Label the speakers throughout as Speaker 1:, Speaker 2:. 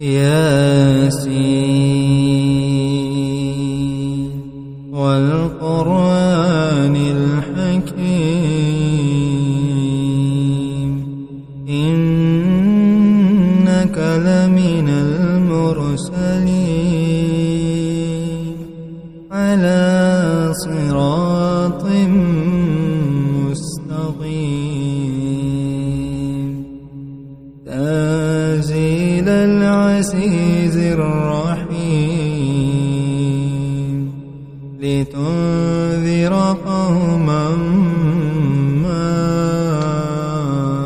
Speaker 1: ياسين والقرآن الحكيم إنك لمن المرسلين على صراط مستقيم تنزيل العزيز الرحيم لتنذر قوما ما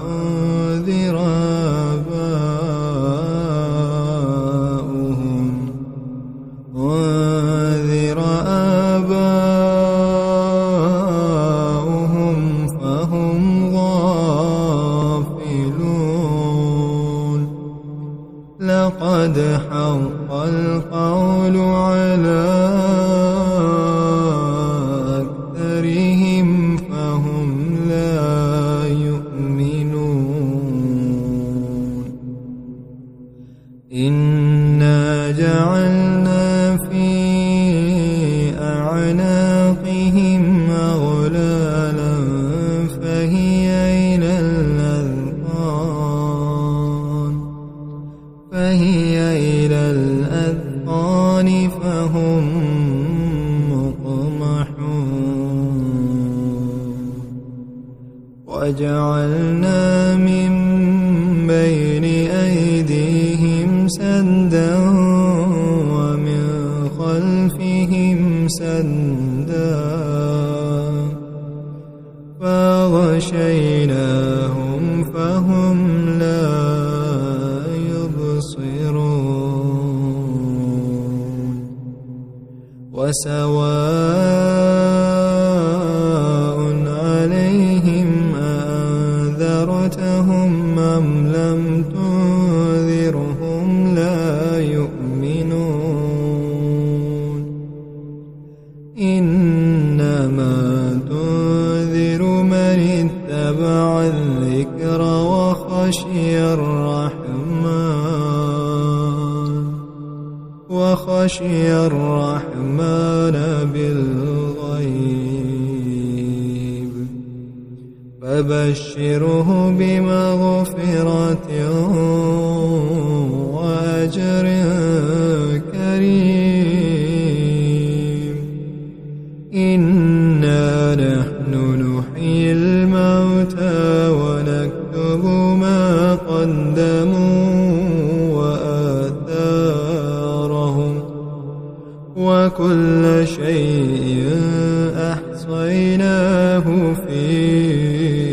Speaker 1: أنذر آباؤهم فهم غافلون لقد حق القول على أكثرهم فهم لا يؤمنون إنا جعلنا في أعناقهم أغلالا فهي إلى الأذقان فهم مقمحون وجعلنا من بين أيديهم سدا ومن خلفهم سدا فغشيناهم فهم لا يبصرون وسواء عليهم أنذرتهم أم لم تنذرهم لا يؤمنون إنما تنذر من اتبع الذكر وخشي الرحمن بالغيب فبشره بمغفرة وأجر كريم إنا نحن نحيي الموتى ونكتب ما قدموا وآثارهم وكل شيء أحصيناه في